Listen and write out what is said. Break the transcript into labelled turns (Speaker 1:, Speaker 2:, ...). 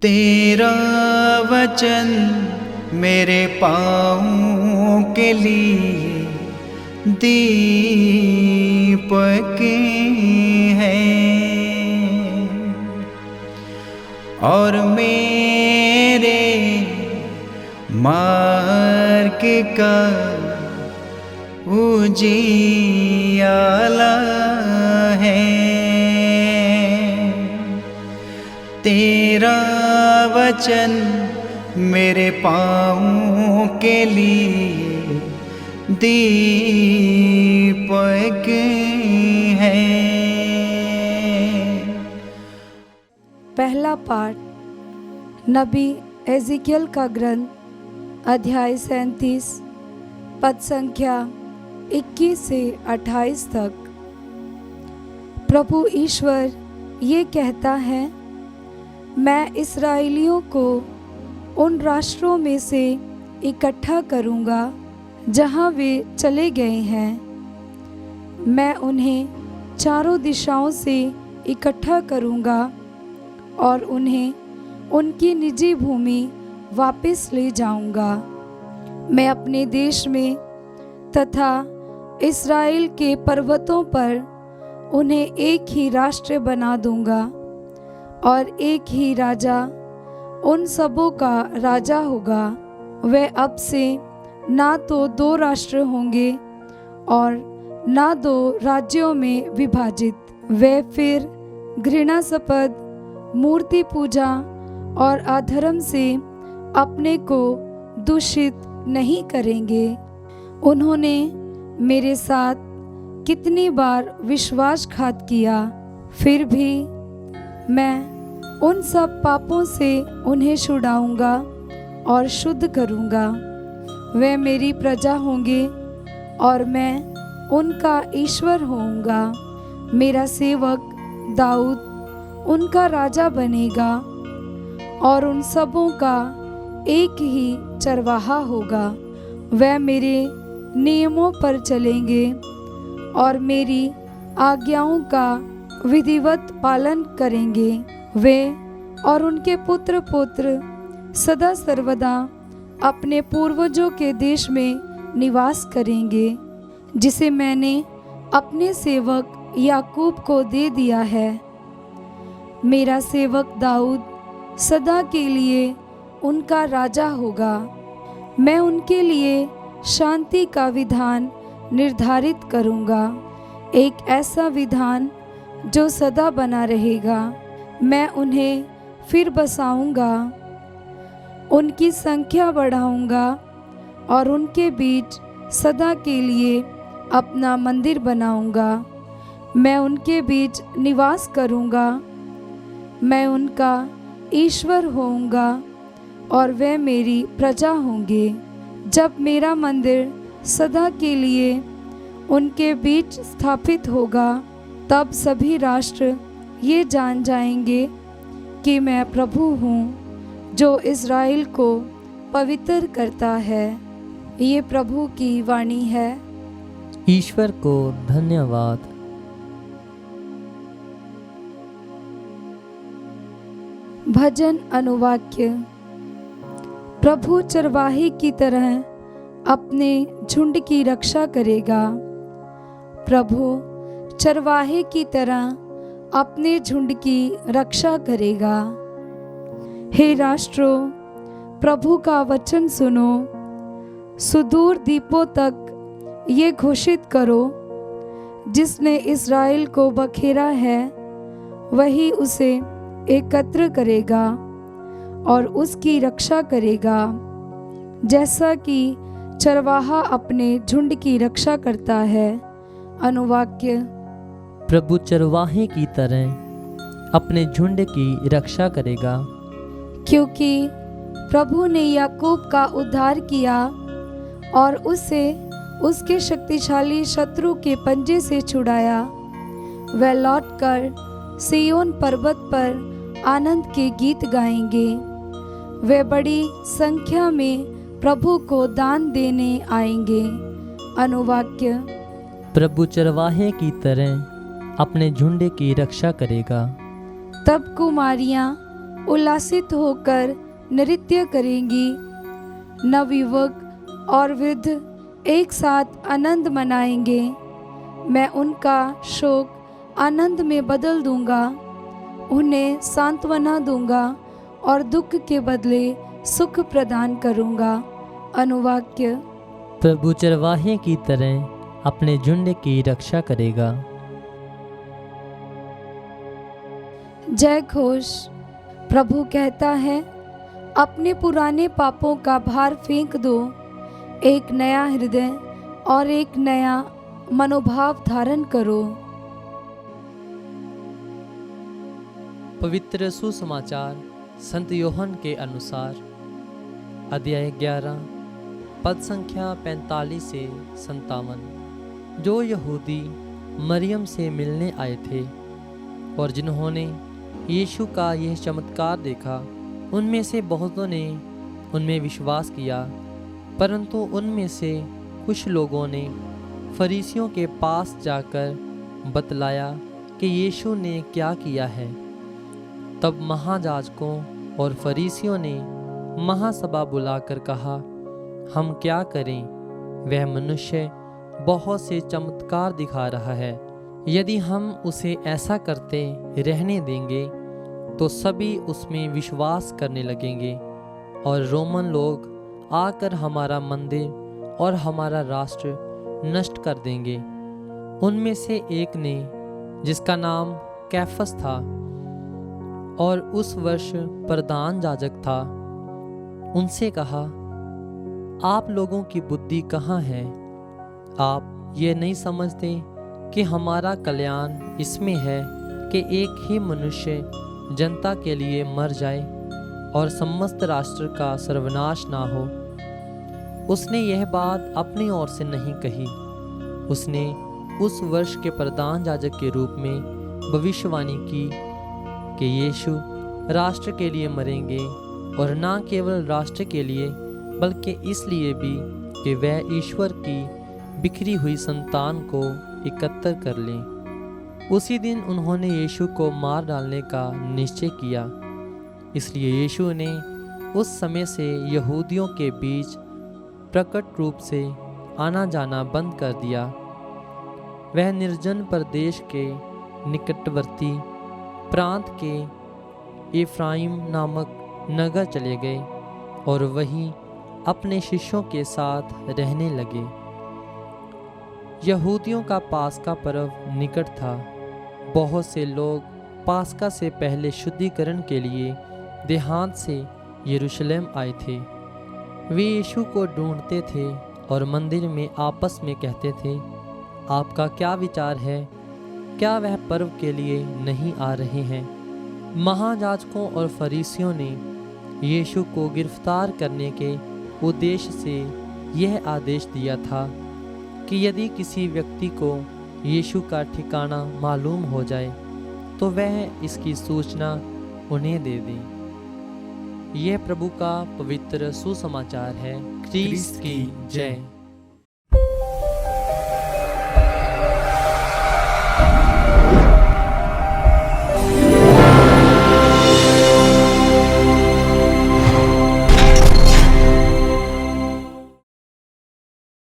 Speaker 1: तेरा वचन मेरे पाँवों के लिए दीपक है और मेरे मार्ग का उजियाला है। तेरा वचन मेरे पाँवों के लिए दीपक है।
Speaker 2: पहला पाठ नबी एजिकियल का ग्रंथ अध्याय 37 पद संख्या 21 से 28 तक। प्रभु ईश्वर ये कहता है, मैं इस्राएलियों को उन राष्ट्रों में से इकट्ठा करूँगा जहाँ वे चले गए हैं। मैं उन्हें चारों दिशाओं से इकट्ठा करूँगा और उन्हें उनकी निजी भूमि वापस ले जाऊँगा। मैं अपने देश में तथा इस्राएल के पर्वतों पर उन्हें एक ही राष्ट्र बना दूँगा और एक ही राजा उन सबों का राजा होगा। वे अब से ना तो दो राष्ट्र होंगे और ना दो राज्यों में विभाजित। वे फिर घृणास्पद मूर्ति पूजा और अधर्म से अपने को दूषित नहीं करेंगे। उन्होंने मेरे साथ कितनी बार विश्वासघात किया, फिर भी मैं उन सब पापों से उन्हें छुड़ाऊंगा और शुद्ध करूंगा। वे मेरी प्रजा होंगे और मैं उनका ईश्वर होऊंगा। मेरा सेवक दाऊद उनका राजा बनेगा और उन सबों का एक ही चरवाहा होगा। वे मेरे नियमों पर चलेंगे और मेरी आज्ञाओं का विधिवत पालन करेंगे। वे और उनके पुत्र पौत्र सदा सर्वदा अपने पूर्वजों के देश में निवास करेंगे, जिसे मैंने अपने सेवक याकूब को दे दिया है। मेरा सेवक दाऊद सदा के लिए उनका राजा होगा। मैं उनके लिए शांति का विधान निर्धारित करूंगा, एक ऐसा विधान जो सदा बना रहेगा। मैं उन्हें फिर बसाऊंगा, उनकी संख्या बढ़ाऊंगा और उनके बीच सदा के लिए अपना मंदिर बनाऊंगा। मैं उनके बीच निवास करूंगा, मैं उनका ईश्वर होऊंगा और वे मेरी प्रजा होंगे। जब मेरा मंदिर सदा के लिए उनके बीच स्थापित होगा, तब सभी राष्ट्र ये जान जाएंगे कि मैं प्रभु हूँ, जो इस्राएल को पवित्र करता है। ये प्रभु की वाणी है।
Speaker 3: ईश्वर को धन्यवाद।
Speaker 2: भजन अनुवाक्य। प्रभु चरवाहे की तरह अपने झुंड की रक्षा करेगा। प्रभु चरवाहे की तरह अपने झुंड की रक्षा करेगा। हे राष्ट्रों, प्रभु का वचन सुनो। सुदूर द्वीपों तक ये घोषित करो, जिसने इस्राएल को बखेरा है वही उसे एकत्र करेगा और उसकी रक्षा करेगा, जैसा कि चरवाहा अपने झुंड की रक्षा करता है। अनुवाक्य।
Speaker 3: प्रभु चरवाहे की तरह अपने झुंड की रक्षा करेगा।
Speaker 2: क्योंकि प्रभु ने याकूब का उद्धार किया और उसे उसके शक्तिशाली शत्रु के पंजे से छुड़ाया। वह लौटकर सिय्योन पर्वत पर आनंद के गीत गाएंगे। वे बड़ी संख्या में प्रभु को दान देने आएंगे। अनुवाक्य।
Speaker 3: प्रभु चरवाहे की तरह अपने झुंड की रक्षा करेगा।
Speaker 2: तब कुमारियां उल्लासित होकर नृत्य करेंगी। नवयुवक और वृद्ध एक साथ आनंद मनाएंगे। मैं उनका शोक आनंद में बदल दूंगा, उन्हें सांत्वना दूंगा और दुख के बदले सुख प्रदान करूंगा। अनुवाक्य।
Speaker 3: प्रभु चरवाहे की तरह अपने झुंड की रक्षा करेगा।
Speaker 2: जय घोष। प्रभु कहता है, अपने पुराने पापों का भार फेंक दो, एक नया हृदय और एक नया मनोभाव धारण करो।
Speaker 3: पवित्र सुसमाचार संत योहन के अनुसार अध्याय 11 पद संख्या 45 से 57। जो यहूदी मरियम से मिलने आए थे और जिन्होंने यीशु का यह चमत्कार देखा, उनमें से बहुतों ने उनमें विश्वास किया, परंतु उनमें से कुछ लोगों ने फरीसियों के पास जाकर बतलाया कि यीशु ने क्या किया है। तब महायाजकों और फरीसियों ने महासभा बुलाकर कहा, हम क्या करें? वह मनुष्य बहुत से चमत्कार दिखा रहा है। यदि हम उसे ऐसा करते रहने देंगे तो सभी उसमें विश्वास करने लगेंगे और रोमन लोग आकर हमारा मंदिर और हमारा राष्ट्र नष्ट कर देंगे। उनमें से एक ने, जिसका नाम कैफस था और उस वर्ष प्रधान याजक था, उनसे कहा, आप लोगों की बुद्धि कहाँ है? आप ये नहीं समझते कि हमारा कल्याण इसमें है कि एक ही मनुष्य जनता के लिए मर जाए और समस्त राष्ट्र का सर्वनाश ना हो। उसने यह बात अपनी ओर से नहीं कही, उसने उस वर्ष के प्रधान याजक के रूप में भविष्यवाणी की कि यीशु राष्ट्र के लिए मरेंगे, और ना केवल राष्ट्र के लिए बल्कि इसलिए भी कि वह ईश्वर की बिखरी हुई संतान को एकत्र कर लें। उसी दिन उन्होंने यीशु को मार डालने का निश्चय किया। इसलिए यीशु ने उस समय से यहूदियों के बीच प्रकट रूप से आना जाना बंद कर दिया। वह निर्जन प्रदेश के निकटवर्ती प्रांत के एफ्राइम नामक नगर चले गए और वहीं अपने शिष्यों के साथ रहने लगे। यहूदियों का पास्का पर्व निकट था। बहुत से लोग पास्का से पहले शुद्धिकरण के लिए देहात से यरूशलेम आए थे। वे यीशु को ढूंढते थे और मंदिर में आपस में कहते थे, आपका क्या विचार है? क्या वह पर्व के लिए नहीं आ रहे हैं? महायाजकों और फरीसियों ने यीशु को गिरफ्तार करने के उद्देश्य से यह आदेश दिया था कि यदि किसी व्यक्ति को यीशु का ठिकाना मालूम हो जाए तो वह इसकी सूचना उन्हें दे दे। यह प्रभु का पवित्र सुसमाचार है। क्रिस्त की जय।